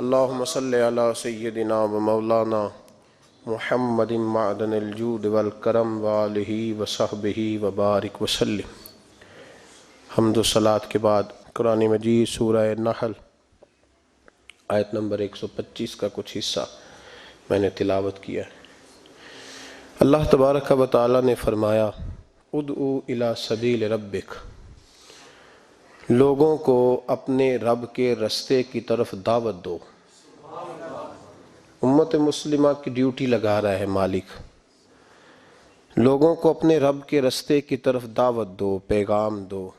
اللہم صلی علی سیدنا و مولانا محمد معدن الجود والکرم وآلہ وصحبہ وبارک وسلم۔ حمد و صلاۃ کے بعد قرآن مجید سورہ نحل آیت نمبر 125 کا کچھ حصہ میں نے تلاوت کیا ہے۔ اللہ تبارک و تعالی نے فرمایا ادعو الی سبیل ربک، لوگوں کو اپنے رب کے رستے کی طرف دعوت دو۔ امت مسلمہ کی ڈیوٹی لگا رہا ہے مالک، لوگوں کو اپنے رب کے رستے کی طرف دعوت دو، پیغام دو۔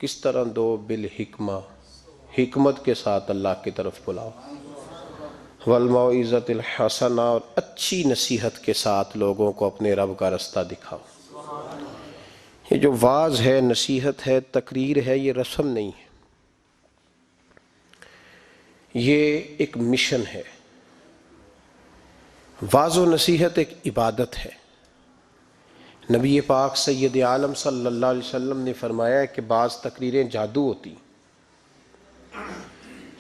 کس طرح دو؟ بالحکمہ، حکمت کے ساتھ اللہ کی طرف بلاؤ، والموعظۃ الحسنہ، اور اچھی نصیحت کے ساتھ لوگوں کو اپنے رب کا رستہ دکھاؤ۔ یہ جو واعظ ہے، نصیحت ہے، تقریر ہے، یہ رسم نہیں ہے، یہ ایک مشن ہے۔ واعظ و نصیحت ایک عبادت ہے۔ نبی پاک سید عالم صلی اللہ علیہ وسلم نے فرمایا ہے کہ بعض تقریریں جادو ہوتی،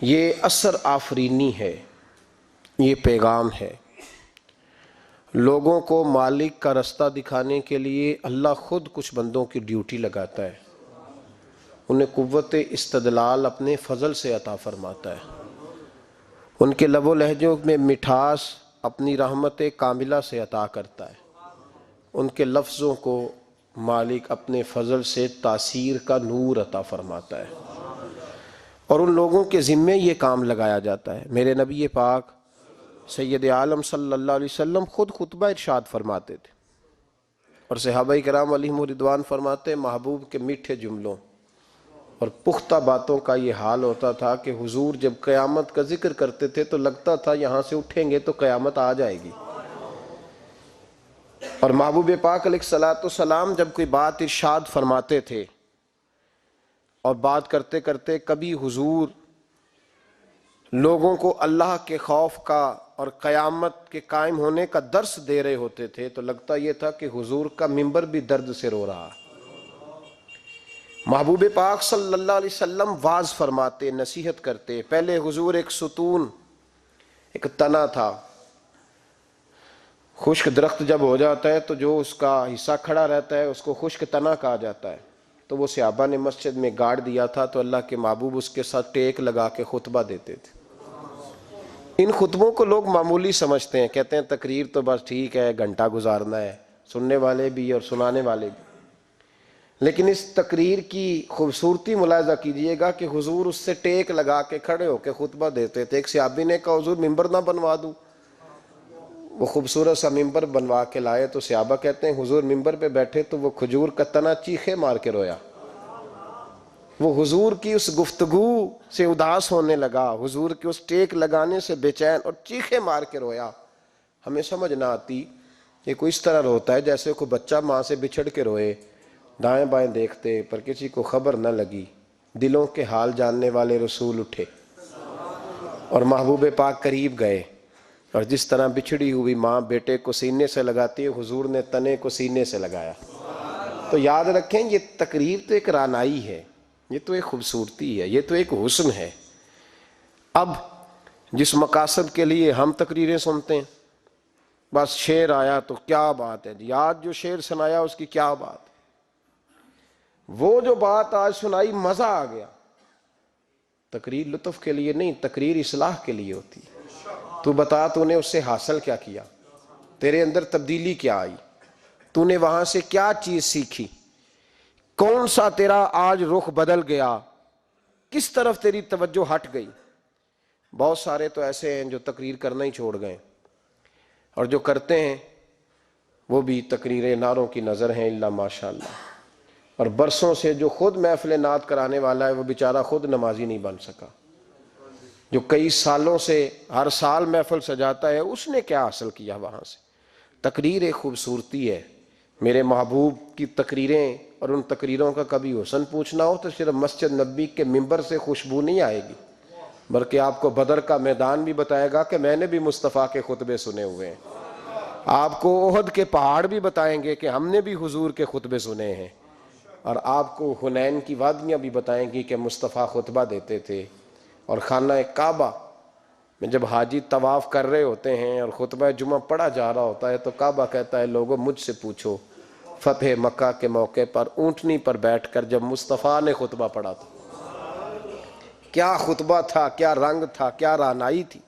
یہ اثر آفرینی ہے، یہ پیغام ہے۔ لوگوں کو مالک کا رستہ دکھانے کے لیے اللہ خود کچھ بندوں کی ڈیوٹی لگاتا ہے، انہیں قوت استدلال اپنے فضل سے عطا فرماتا ہے، ان کے لب و لہجوں میں مٹھاس اپنی رحمت کاملہ سے عطا کرتا ہے، ان کے لفظوں کو مالک اپنے فضل سے تاثیر کا نور عطا فرماتا ہے، اور ان لوگوں کے ذمے یہ کام لگایا جاتا ہے۔ میرے نبی پاک سید عالم صلی اللہ علیہ وسلم خود خطبہ ارشاد فرماتے تھے، اور صحابہ کرام علیہم رضوان فرماتے ہیں محبوب کے میٹھے جملوں اور پختہ باتوں کا یہ حال ہوتا تھا کہ حضور جب قیامت کا ذکر کرتے تھے تو لگتا تھا یہاں سے اٹھیں گے تو قیامت آ جائے گی، اور محبوب پاک علیہ الصلوۃ والسلام جب کوئی بات ارشاد فرماتے تھے اور بات کرتے کرتے کبھی حضور لوگوں کو اللہ کے خوف کا اور قیامت کے قائم ہونے کا درس دے رہے ہوتے تھے تو لگتا یہ تھا کہ حضور کا ممبر بھی درد سے رو رہا۔ محبوب پاک صلی اللہ علیہ وسلم واعظ فرماتے، نصیحت کرتے۔ پہلے حضور ایک ستون، ایک تنا تھا، خشک درخت جب ہو جاتا ہے تو جو اس کا حصہ کھڑا رہتا ہے اس کو خشک تنا کہا جاتا ہے، تو وہ صحابہ نے مسجد میں گاڑ دیا تھا تو اللہ کے محبوب اس کے ساتھ ٹیک لگا کے خطبہ دیتے تھے۔ ان خطبوں کو لوگ معمولی سمجھتے ہیں، کہتے ہیں تقریر تو بس ٹھیک ہے، گھنٹہ گزارنا ہے، سننے والے بھی اور سنانے والے بھی، لیکن اس تقریر کی خوبصورتی ملاحظہ کیجئے گا کہ حضور اس سے ٹیک لگا کے کھڑے ہو کے خطبہ دیتے تھے۔ ایک صحابی نے کہا حضور ممبر نہ بنوا دوں، وہ خوبصورت سا ممبر بنوا کے لائے تو صحابہ کہتے ہیں حضور ممبر پہ بیٹھے تو وہ کھجور کا تنا چیخے مار کے رویا، وہ حضور کی اس گفتگو سے اداس ہونے لگا، حضور کی اس ٹیک لگانے سے بے چین اور چیخے مار کے رویا۔ ہمیں سمجھ نہ آتی، یہ کوئی اس طرح روتا ہے جیسے کوئی بچہ ماں سے بچھڑ کے روئے، دائیں بائیں دیکھتے پر کسی کو خبر نہ لگی۔ دلوں کے حال جاننے والے رسول اٹھے اور محبوب پاک قریب گئے، اور جس طرح بچھڑی ہوئی ماں بیٹے کو سینے سے لگاتی ہے، حضور نے تنے کو سینے سے لگایا۔ تو یاد رکھیں یہ تقریر تو ایک رانائی ہے، یہ تو ایک خوبصورتی ہے، یہ تو ایک حسن ہے۔ اب جس مقاصد کے لیے ہم تقریریں سنتے ہیں، بس شعر آیا تو کیا بات ہے جی، آج جو شعر سنایا اس کی کیا بات، وہ جو بات آج سنائی مزہ آ گیا۔ تقریر لطف کے لیے نہیں، تقریر اصلاح کے لیے ہوتی ہے۔ تو بتا تو نے اس سے حاصل کیا کیا، تیرے اندر تبدیلی کیا آئی، تو نے وہاں سے کیا چیز سیکھی، کون سا تیرا آج رخ بدل گیا، کس طرف تیری توجہ ہٹ گئی۔ بہت سارے تو ایسے ہیں جو تقریر کرنا ہی چھوڑ گئے، اور جو کرتے ہیں وہ بھی تقریریں نعروں کی نظر ہیں الا ماشاءاللہ، اور برسوں سے جو خود محفل نعت کرانے والا ہے وہ بیچارہ خود نمازی نہیں بن سکا، جو کئی سالوں سے ہر سال محفل سجاتا ہے اس نے کیا حاصل کیا وہاں سے۔ تقریر ایک خوبصورتی ہے۔ میرے محبوب کی تقریریں اور ان تقریروں کا کبھی حسن پوچھنا ہو تو صرف مسجد نبی کے ممبر سے خوشبو نہیں آئے گی، بلکہ آپ کو بدر کا میدان بھی بتائے گا کہ میں نے بھی مصطفیٰ کے خطبے سنے ہوئے ہیں، آپ کو احد کے پہاڑ بھی بتائیں گے کہ ہم نے بھی حضور کے خطبے سنے ہیں، اور آپ کو حنین کی وادیاں بھی بتائیں گی کہ مصطفیٰ خطبہ دیتے تھے، اور خانہ کعبہ میں جب حاجی طواف کر رہے ہوتے ہیں اور خطبہ جمعہ پڑھا جا رہا ہوتا ہے تو کعبہ کہتا ہے لوگوں مجھ سے پوچھو فتح مکہ کے موقع پر اونٹنی پر بیٹھ کر جب مصطفیٰ نے خطبہ پڑھا تھا کیا خطبہ تھا، کیا رنگ تھا، کیا رعنائی تھی۔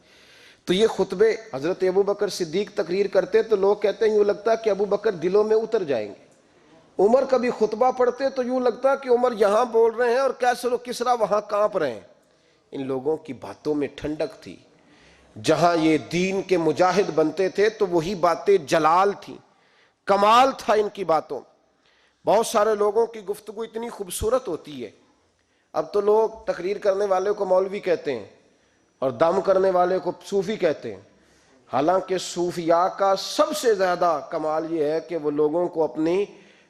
تو یہ خطبے حضرت ابو بکر صدیق تقریر کرتے تو لوگ کہتے ہیں یوں لگتا کہ ابو بکر دلوں میں اتر جائیں گے، عمر کبھی خطبہ پڑھتے تو یوں لگتا کہ عمر یہاں بول رہے ہیں اور کیسر و کسریٰ وہاں کانپ رہے ہیں۔ ان لوگوں کی باتوں میں ٹھنڈک تھی، جہاں یہ دین کے مجاہد بنتے تھے تو وہی باتیں جلال تھیں، کمال تھا ان کی باتوں۔ بہت سارے لوگوں کی گفتگو اتنی خوبصورت ہوتی ہے، اب تو لوگ تقریر کرنے والے کو مولوی کہتے ہیں اور دم کرنے والے کو صوفی کہتے ہیں، حالانکہ صوفیاء کا سب سے زیادہ کمال یہ ہے کہ وہ لوگوں کو اپنی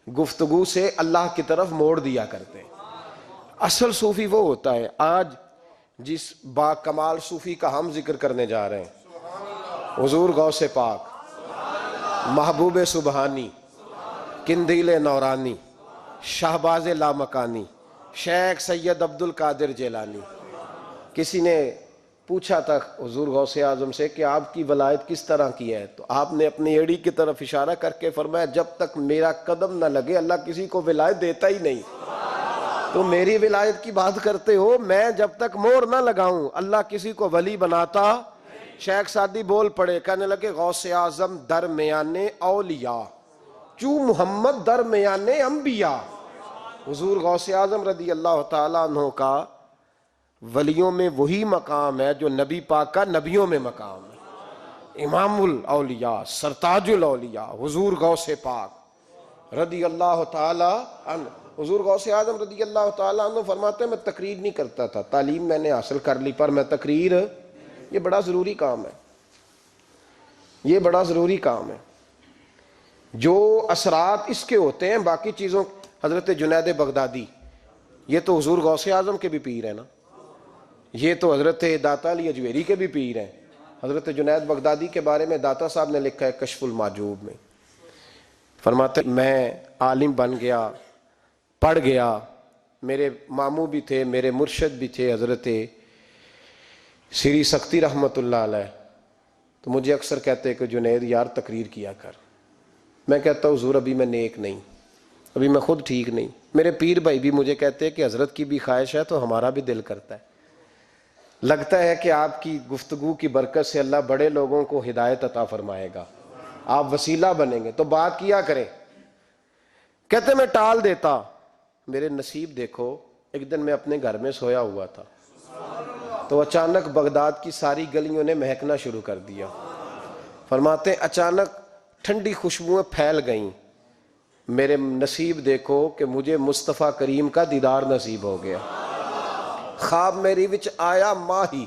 گفتگو سے اللہ کی طرف موڑ دیا کرتے ہیں۔ اصل صوفی وہ ہوتا ہے، آج جس با کمال صوفی کا ہم ذکر کرنے جا رہے ہیں، حضور غوث پاک، محبوب سبحانی، قندیل نورانی، شہباز لامکانی، شیخ سید عبد القادر جیلانی۔ کسی نے پوچھا تھا حضور غوث اعظم سے کہ آپ کی ولایت کس طرح کی ہے، تو آپ نے اپنی ایڑی کی طرف اشارہ کر کے فرمایا جب تک میرا قدم نہ لگے اللہ کسی کو ولایت دیتا ہی نہیں۔ تو میری ولایت کی بات کرتے ہو، میں جب تک مور نہ لگاؤں اللہ کسی کو ولی بناتا۔ شیخ سعدی بول پڑے، کہنے لگے غوث اعظم درمیان اولیاء چوں محمد درمیان انبیاء۔ حضور غوث اعظم رضی اللہ تعالیٰ عنہ کا ولیوں میں وہی مقام ہے جو نبی پاک کا نبیوں میں مقام ہے۔ امام الاولیاء، سرتاج الاولیاء حضور غوث پاک رضی اللہ تعالیٰ عنہ۔ حضور غوث اعظم رضی اللہ تعالیٰ عنہ فرماتے ہیں میں تقریر نہیں کرتا تھا، تعلیم میں نے حاصل کر لی پر میں تقریر، یہ بڑا ضروری کام ہے، یہ بڑا ضروری کام ہے۔ جو اثرات اس کے ہوتے ہیں باقی چیزوں، حضرت جنید بغدادی یہ تو حضور غوث اعظم کے بھی پیر ہیں نا، یہ تو حضرت داتا علی اجویری کے بھی پیر ہیں۔ حضرت جنید بغدادی کے بارے میں داتا صاحب نے لکھا ہے کشف المعجوب میں، فرماتے میں عالم بن گیا، پڑھ گیا، میرے ماموں بھی تھے، میرے مرشد بھی تھے حضرت سری سختی رحمت اللہ علیہ، تو مجھے اکثر کہتے کہ جنید یار تقریر کیا کر۔ میں کہتا ہوں حضور ابھی میں نیک نہیں، ابھی میں خود ٹھیک نہیں۔ میرے پیر بھائی بھی مجھے کہتے ہیں کہ حضرت کی بھی خواہش ہے تو ہمارا بھی دل کرتا ہے، لگتا ہے کہ آپ کی گفتگو کی برکت سے اللہ بڑے لوگوں کو ہدایت عطا فرمائے گا، آپ وسیلہ بنیں گے تو بات کیا کریں۔ کہتے میں ٹال دیتا، میرے نصیب دیکھو، ایک دن میں اپنے گھر میں سویا ہوا تھا تو اچانک بغداد کی ساری گلیوں نے مہکنا شروع کر دیا۔ فرماتے ہیں اچانک ٹھنڈی خوشبوئیں پھیل گئیں، میرے نصیب دیکھو کہ مجھے مصطفیٰ کریم کا دیدار نصیب ہو گیا۔ خواب میری وچ آیا ماہی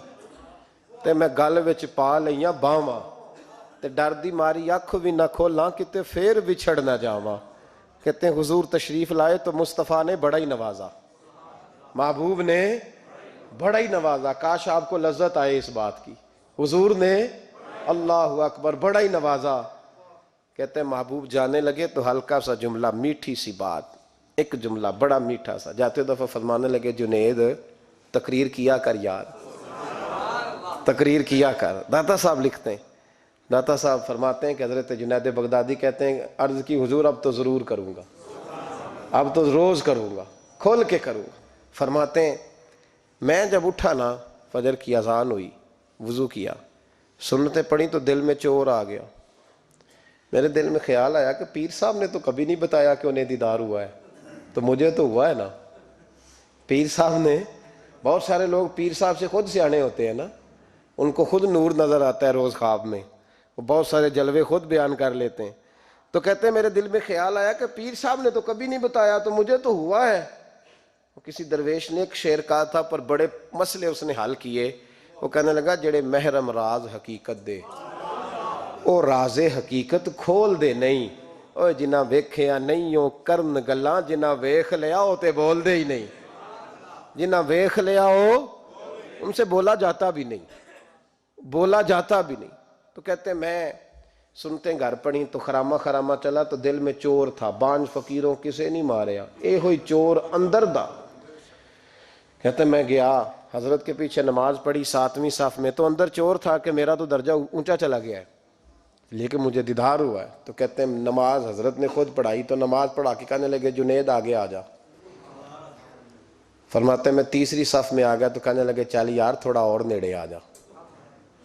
تے میں گل وچ پا لئیاں باواں تے ڈر دی ماری اکھ بھی نہ کھولاں کتے پھر بچھڑ نہ جاواں۔ کہتے ہیں حضور تشریف لائے تو مصطفیٰ نے بڑا ہی نوازا، محبوب نے بڑا ہی نوازا۔ کاش آپ کو لذت آئے اس بات کی، حضور نے اللہ اکبر بڑا ہی نوازا۔ کہتے ہیں محبوب جانے لگے تو ہلکا سا جملہ، میٹھی سی بات، ایک جملہ بڑا میٹھا سا، جاتے دفعہ فرمانے لگے جنید تقریر کیا کر یار، تقریر کیا کر۔ داتا صاحب لکھتے ہیں، داتا صاحب فرماتے ہیں کہ حضرت جنید بغدادی کہتے ہیں عرض کی حضور اب تو ضرور کروں گا، اب تو روز کروں گا، کھول کے کروں گا۔ فرماتے ہیں میں جب اٹھا نا، فجر کی اذان ہوئی، وضو کیا، سنتیں پڑھی تو دل میں چور آ گیا۔ میرے دل میں خیال آیا کہ پیر صاحب نے تو کبھی نہیں بتایا کہ انہیں دیدار ہوا ہے، تو مجھے تو ہوا ہے نا۔ پیر صاحب نے، بہت سارے لوگ پیر صاحب سے خود سیانے ہوتے ہیں نا، ان کو خود نور نظر آتا ہے روز خواب میں، وہ بہت سارے جلوے خود بیان کر لیتے ہیں۔ تو کہتے ہیں میرے دل میں خیال آیا کہ پیر صاحب نے تو کبھی نہیں بتایا تو مجھے تو ہوا ہے۔ کسی درویش نے ایک شعر کہا تھا پر بڑے مسئلے اس نے حل کیے، وہ کہنے لگا جڑے محرم راز حقیقت دے او راز حقیقت کھول دے نہیں، اوہ جنہ ویکھیا نہیں او کرن گلاں، جنہ ویکھ لیا او تے بول دے ہی نہیں، جنہ ویکھ لیا او ان سے بولا جاتا بھی نہیں، بولا جاتا بھی نہیں۔ تو کہتے ہیں میں سنتے گھر پڑی تو خرامہ خرامہ چلا تو دل میں چور تھا، بانج فقیروں کسے نہیں ماریا، اے ہوئی چور اندر دا۔ کہتے ہیں میں گیا حضرت کے پیچھے نماز پڑھی 7ویں صف میں، تو اندر چور تھا کہ میرا تو درجہ اونچا چلا گیا ہے لیکن مجھے دیدار ہوا ہے، تو کہتے ہیں نماز حضرت نے خود پڑھائی، تو نماز پڑھا کے کہنے لگے جنید آگے آ جا۔ فرماتے ہیں میں تیسری صف میں آ گیا تو کہنے لگے چل یار تھوڑا اور نیڑے آ جا۔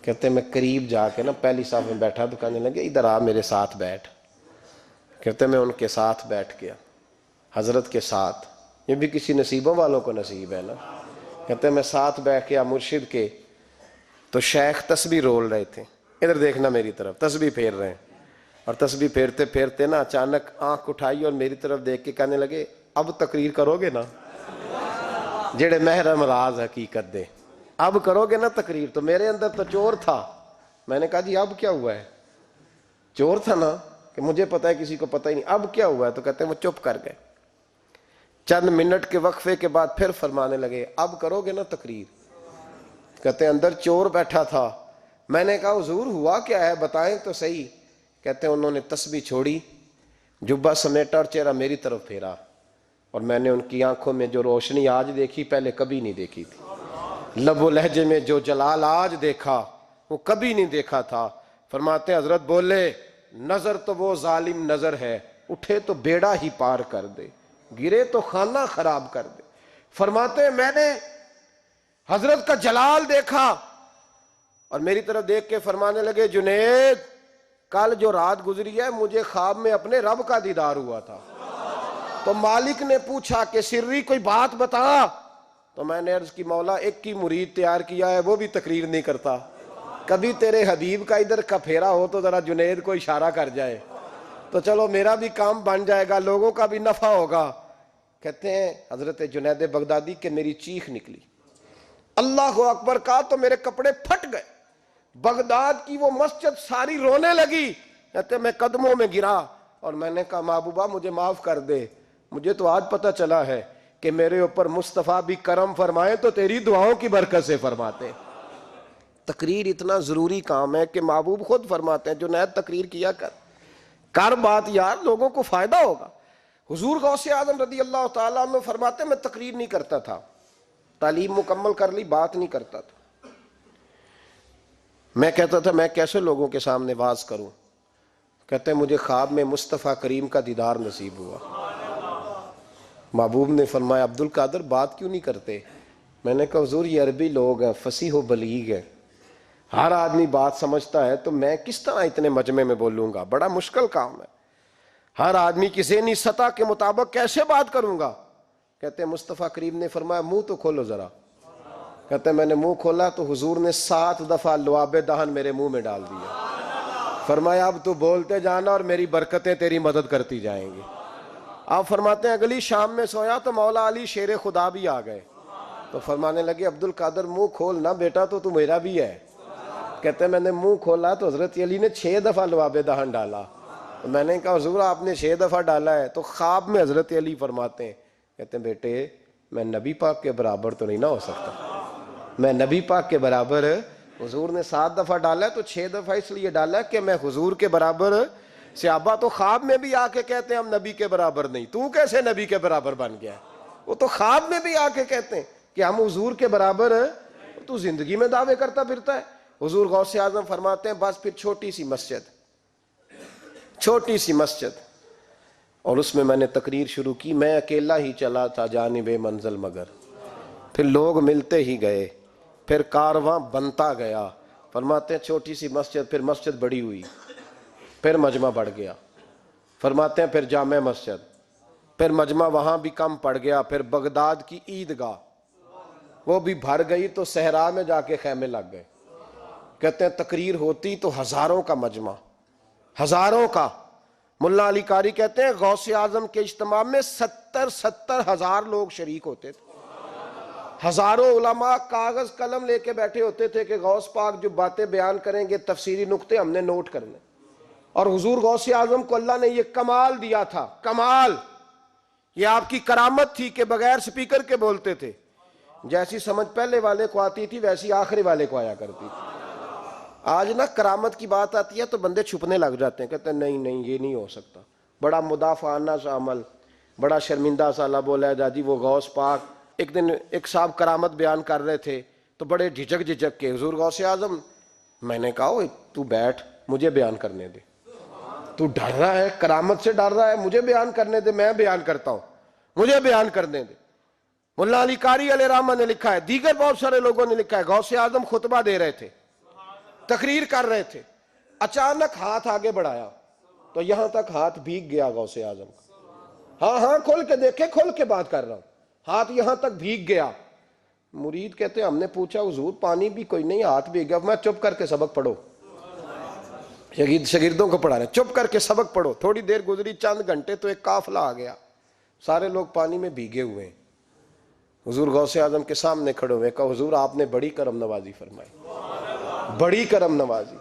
کہتے ہیں میں قریب جا کے نا پہلی صف میں بیٹھا تو کہنے لگے ادھر آ میرے ساتھ بیٹھ۔ کہتے ہیں میں ان کے ساتھ بیٹھ گیا، حضرت کے ساتھ۔ یہ بھی کسی نصیبوں والوں کو نصیب ہے نا۔ کہتے ہیں میں ساتھ بیٹھ گیا مرشد کے، تو شیخ تسبیح رول رہے تھے، ادھر دیکھنا میری طرف، تسبیح پھیر رہے ہیں، اور تسبیح پھیرتے پھیرتے نا اچانک آنکھ اٹھائی اور میری طرف دیکھ کے کہنے لگے اب تقریر کرو گے نا؟ جڑے محرم راز حقیقت دے، اب کرو گے نا تقریر؟ تو میرے اندر تو چور تھا، میں نے کہا جی اب کیا ہوا ہے؟ چور تھا نا کہ مجھے پتا ہے کسی کو پتہ ہی نہیں، اب کیا ہوا ہے؟ تو کہتے ہیں وہ چپ کر گئے۔ چند منٹ کے وقفے کے بعد پھر فرمانے لگے اب کرو گے نا تقریر؟ کہتے ہیں اندر چور بیٹھا تھا، میں نے کہا حضور ہوا کیا ہے بتائیں تو صحیح۔ کہتے ہیں انہوں نے تسبیح چھوڑی، جبہ سمیٹا اور چہرہ میری طرف پھیرا، اور میں نے ان کی آنکھوں میں جو روشنی آج دیکھی پہلے کبھی نہیں دیکھی تھی، لب و لہجے میں جو جلال آج دیکھا وہ کبھی نہیں دیکھا تھا۔ فرماتے ہیں حضرت بولے نظر تو وہ ظالم نظر ہے، اٹھے تو بیڑا ہی پار کر دے، گرے تو خانہ خراب کر دے۔ فرماتے ہیں میں نے حضرت کا جلال دیکھا اور میری طرف دیکھ کے فرمانے لگے جنید کل جو رات گزری ہے مجھے خواب میں اپنے رب کا دیدار ہوا تھا۔ تو مالک نے پوچھا کہ سری کوئی بات بتا، تو میں نے عرض کی مولا ایک کی مرید تیار کیا ہے وہ بھی تقریر نہیں کرتا، کبھی تیرے حبیب کا ادھر کا پھیرا ہو تو ذرا جنید کو اشارہ کر جائے تو چلو میرا بھی کام بن جائے گا، لوگوں کا بھی نفع ہوگا۔ کہتے ہیں حضرت جنید بغدادی کہ میری چیخ نکلی، اللہ اکبر کہا تو میرے کپڑے پھٹ گئے، بغداد کی وہ مسجد ساری رونے لگی۔ کہتے ہیں میں قدموں میں گرا اور میں نے کہا محبوبہ مجھے معاف کر دے، مجھے تو آج پتہ چلا ہے کہ میرے اوپر مصطفیٰ بھی کرم فرمائے تو تیری دعاؤں کی برکت سے فرماتے۔ تقریر اتنا ضروری کام ہے کہ محبوب خود فرماتے ہیں جنید تقریر کیا کر بات یار، لوگوں کو فائدہ ہوگا۔ حضور غوث اعظم رضی اللہ تعالیٰ عنہ فرماتے ہیں میں تقریر نہیں کرتا تھا، تعلیم مکمل کر لی بات نہیں کرتا تھا، میں کہتا تھا میں کیسے لوگوں کے سامنے واز کروں۔ کہتے ہیں مجھے خواب میں مصطفیٰ کریم کا دیدار نصیب ہوا۔ محبوب نے فرمایا عبد القادر بات کیوں نہیں کرتے؟ میں نے کہا حضور یہ عربی لوگ ہیں، فصیح و بلیغ ہیں، ہر آدمی بات سمجھتا ہے، تو میں کس طرح اتنے مجمع میں بولوں گا؟ بڑا مشکل کام ہے، ہر آدمی کی ذہنی سطح کے مطابق کیسے بات کروں گا؟ کہتے ہیں مصطفیٰ کریم نے فرمایا منہ تو کھولو ذرا۔ کہتے ہیں میں نے منہ کھولا تو حضور نے 7 دفعہ لعاب دہن میرے منہ میں ڈال دیا، فرمایا اب تو بولتے جانا اور میری برکتیں تیری مدد کرتی جائیں گی۔ آپ فرماتے ہیں اگلی شام میں سویا تو مولا علی شیر خدا بھی آ گئے، تو فرمانے لگے عبد القادر منہ کھول نا بیٹا تو میرا بھی ہے۔ کہتے ہیں میں نے منہ کھولا تو حضرت علی نے 6 دفعہ لعاب دہن ڈالا، تو میں نے کہا حضور آپ نے 6 دفعہ ڈالا ہے؟ تو خواب میں حضرت علی فرماتے ہیں کہتے ہیں بیٹے میں نبی پاک کے برابر تو نہیں نہ ہو سکتا، میں نبی پاک کے برابر، حضور نے 7 دفعہ ڈالا ہے تو 6 دفعہ اس لیے ڈالا ہے کہ میں حضور کے برابر۔ صحابہ تو خواب میں بھی آ کے کہتے ہیں ہم نبی کے برابر نہیں، تو کیسے نبی کے برابر بن گیا؟ وہ تو خواب میں بھی آ کے کہتے ہیں کہ ہم حضور کے برابر، تو زندگی میں دعوے کرتا پھرتا ہے۔ حضور غوث اعظم فرماتے ہیں بس پھر چھوٹی سی مسجد اور اس میں نے تقریر شروع کی، میں اکیلا ہی چلا تھا جانب منزل مگر، پھر لوگ ملتے ہی گئے، پھر کارواں بنتا گیا۔ فرماتے ہیں چھوٹی سی مسجد، پھر مسجد بڑی ہوئی، پھر مجمع بڑھ گیا۔ فرماتے ہیں پھر جامع مسجد، پھر مجمع وہاں بھی کم پڑ گیا، پھر بغداد کی عیدگاہ وہ بھی بھر گئی تو صحرا میں جا کے خیمے لگ گئے۔ کہتے ہیں تقریر ہوتی تو ہزاروں کا مجمع، ہزاروں کا۔ ملا علی قاری کہتے ہیں غوث اعظم کے اجتماع میں 70 ہزار لوگ شریک ہوتے تھے، ہزاروں علماء کاغذ قلم لے کے بیٹھے ہوتے تھے کہ غوث پاک جو باتیں بیان کریں گے تفسیری نقطے ہم نے نوٹ کرنے، اور حضور غوث اعظم کو اللہ نے یہ کمال دیا تھا، کمال، یہ آپ کی کرامت تھی کہ بغیر سپیکر کے بولتے تھے، جیسی سمجھ پہلے والے کو آتی تھی ویسی آخری والے کو آیا کرتی تھی۔ آج نا کرامت کی بات آتی ہے تو بندے چھپنے لگ جاتے ہیں، کہتے ہیں نہیں یہ نہیں ہو سکتا، بڑا مدافعانہ سا عمل، بڑا شرمندہ سا اللہ بولا ہے جی وہ غوث پاک ایک دن ایک صاحب کرامت بیان کر رہے تھے تو بڑے جھجک کے حضور غوث اعظم، میں نے کہا تو بیٹھ، مجھے بیان کرنے دے، تو ڈر رہا ہے، کرامت سے ڈر رہا ہے، مجھے بیان کرنے دے، میں بیان کرتا ہوں، مجھے بیان کرنے دے۔ ملا علی قاری علیہ رحمہ نے لکھا ہے، دیگر بہت سارے لوگوں نے لکھا ہے، غوث اعظم خطبہ دے رہے تھے، تقریر کر رہے تھے، اچانک ہاتھ آگے بڑھایا تو یہاں تک ہاتھ بھیگ گیا غوث اعظم کا۔ ہاں کھول کے دیکھے، کھول کے بات کر رہا ہوں، ہاتھ یہاں تک بھیگ گیا۔ مرید کہتے ہیں ہم نے پوچھا حضور پانی بھی کوئی نہیں، ہاتھ بھیگ گیا۔ میں چپ کر کے سبق پڑھو، شاگردوں کو پڑھا رہے، چپ کر کے سبق پڑھو۔ تھوڑی دیر گزری، چند گھنٹے تو ایک قافلہ آ گیا، سارے لوگ پانی میں بھیگے ہوئے ہیں۔ حضور غوث اعظم کے سامنے کھڑے ہوئے، کہا حضور آپ نے بڑی کرم نوازی فرمائی، بڑی کرم نوازی۔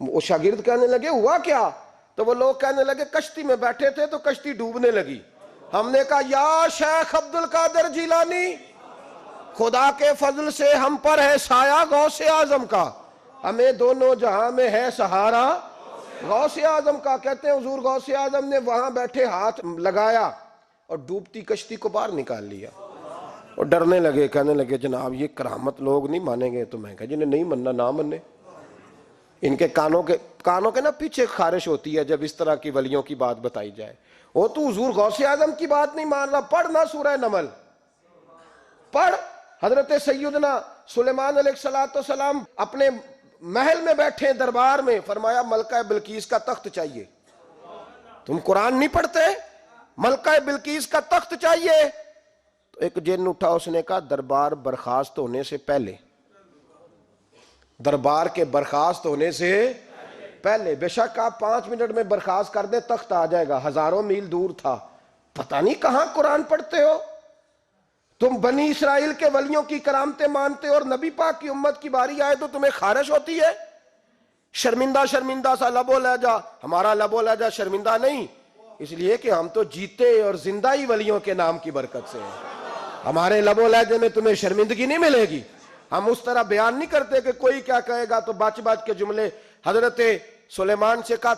وہ شاگرد کہنے لگے ہوا کیا؟ تو وہ لوگ کہنے لگے کشتی میں بیٹھے تھے تو کشتی ڈوبنے لگی، ہم نے کہا یا شیخ عبد القادر جیلانی، خدا کے فضل سے ہم پر ہے سایہ غوث اعظم کا، ہمیں دونوں جہاں میں ہے سہارا غوث اعظم کا۔ کہتے ہیں حضور غوث اعظم نے وہاں بیٹھے ہاتھ لگایا اور ڈوبتی کشتی کو باہر نکال لیا، اور ڈرنے لگے، کہنے لگے جناب یہ کرامت لوگ نہیں مانیں گے۔ تو میں کہا جنہیں نہیں مننا نہ مننے، ان کے کانوں کے نا پیچھے خارش ہوتی ہے جب اس طرح کی ولیوں کی بات بتائی جائے۔ وہ تو حضور غوث اعظم کی بات نہیں مان رہا، پڑھنا سورہ نمل پڑھ۔ حضرت سیدنا سلیمان علیہ السلام اپنے محل میں بیٹھے دربار میں، فرمایا ملکہ بلقیس کا تخت چاہیے۔ تم قرآن نہیں پڑھتے؟ ملکہ بلقیس کا تخت چاہیے۔ تو ایک جن اٹھا، اس نے کہا دربار برخاست ہونے سے پہلے، دربار کے برخاست ہونے سے پہلے، بے شک آپ 5 منٹ میں برخاست کر دیں تخت آ جائے گا، ہزاروں میل دور تھا۔ پتہ نہیں کہاں قرآن پڑھتے ہو تم، بنی اسرائیل کے ولیوں کی کرامتیں مانتے ہو، اور نبی پاک کی امت کی باری آئے تو تمہیں خارش ہوتی ہے۔ شرمندہ سا لب و لہجہ، ہمارا لب و لہجہ شرمندہ نہیں، اس لیے کہ ہم تو جیتے اور زندہ ہی ولیوں کے نام کی برکت سے ہیں، ہمارے لب و لہجے میں تمہیں شرمندگی نہیں ملے گی۔ ہم اس طرح بیان نہیں کرتے کہ کوئی کیا کہے گا تو بچ کے جملے۔ حضرت سلیمان سے کہا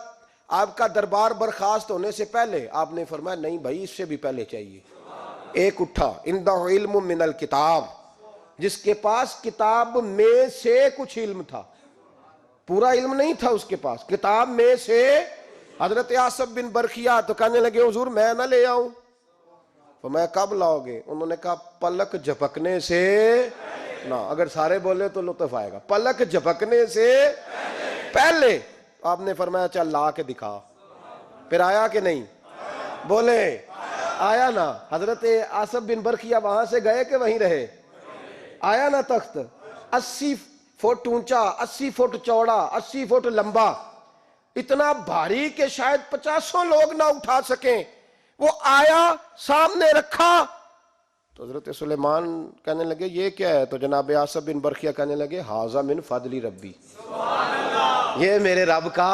آپ کا دربار برخاست ہونے سے پہلے، آپ نے فرمایا نہیں بھائی اس سے بھی پہلے چاہیے۔ ایک اٹھا، عندہ علم من الکتاب، جس کے پاس کتاب میں سے کچھ علم تھا، پورا علم نہیں تھا اس کے پاس، کتاب میں سے۔ حضرت آصف بن برخیا تو کہنے لگے حضور میں نہ لے آؤں؟ تو میں کب لاؤ گے؟ انہوں نے کہا پلک جھپکنے سے نہ، اگر سارے بولے تو لطف آئے گا، پلک جھپکنے سے پہلے۔ آپ نے فرمایا چل لا کے دکھا۔ پھر آیا کہ نہیں؟ بولے آیا نا۔ حضرت آصف بن برخیا وہاں سے گئے کہ وہیں رہے؟ آیا نا تخت، 80 فٹ اونچا، 80 فٹ چوڑا، 80 فٹ لمبا، اتنا بھاری کہ شاید 50 لوگ نہ اٹھا سکیں۔ وہ آیا، سامنے رکھا تو حضرت سلیمان کہنے لگے یہ کیا ہے؟ تو جناب آصف بن برخیا کہنے لگے ھذا من فضل ربی، یہ میرے رب کا،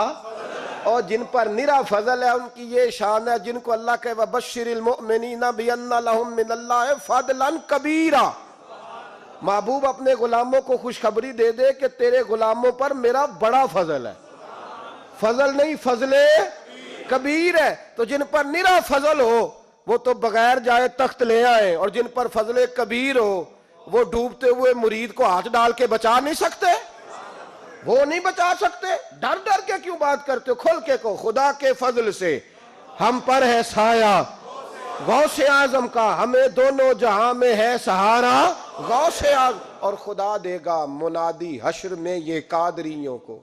اور جن پر نرا فضل ہے ان کی یہ شان ہے، جن کو اللہ کہ وبشر المؤمنین بان لہم من اللہ فضلا کبیرا۔ محبوب اپنے غلاموں کو خوشخبری دے دے کہ تیرے غلاموں پر میرا بڑا فضل ہے، فضل نہیں فضل کبیر ہے۔ تو جن پر نرا فضل ہو وہ تو بغیر جائے تخت لے آئے، اور جن پر فضل کبیر ہو وہ ڈوبتے ہوئے مرید کو ہاتھ ڈال کے بچا نہیں سکتے، وہ نہیں بچا سکتے۔ ڈر کے کیوں بات کرتے ہو؟ کھل کے کو خدا کے فضل سے ہم پر ہے سایہ غوث اعظم کا، ہمیں دونوں جہاں میں ہے سہارا غوث اعظم، اور خدا دے گا منادی حشر میں یہ قادریوں کو۔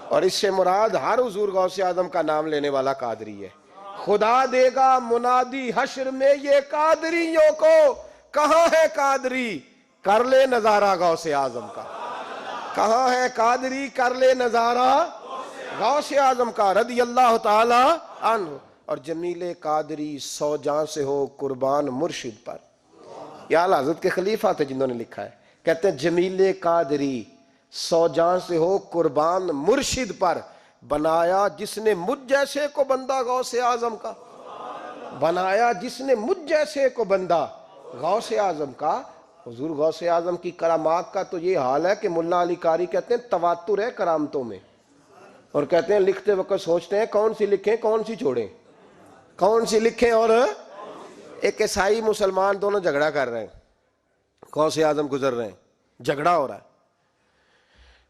اور اس سے مراد ہر حضور غوث اعظم کا نام لینے والا قادری ہے۔ خدا دے گا منادی حشر میں یہ قادریوں کو۔ کہاں ہے قادری؟ کر لے نظارہ غوث اعظم کا۔ کہاں ہے قادری؟ کر لے نظارہ غوث اعظم کا رضی اللہ تعالی عنہ۔ اور جمیل قادری 100 جان سے ہو قربان مرشد پر۔ یہ اعلیٰ حضرت کے خلیفہ تھے جنہوں نے لکھا ہے، کہتے ہیں جمیل قادری 100 جان سے ہو قربان مرشد پر، بنایا جس نے مجھ جیسے کو بندہ غوث اعظم کا، بنایا جس نے مجھ جیسے کو بندہ غوث اعظم کا۔ حضور غوث اعظم کی کرامات کا تو یہ حال ہے کہ ملا علی قاری کہتے ہیں تواتر ہے کرامتوں میں، اور کہتے ہیں لکھتے وقت سوچتے ہیں کون سی لکھیں کون سی چھوڑیں، کون سی لکھیں اور ایک عیسائی مسلمان دونوں جھگڑا کر رہے ہیں، غوث اعظم گزر رہے ہیں، جھگڑا ہو رہا ہے۔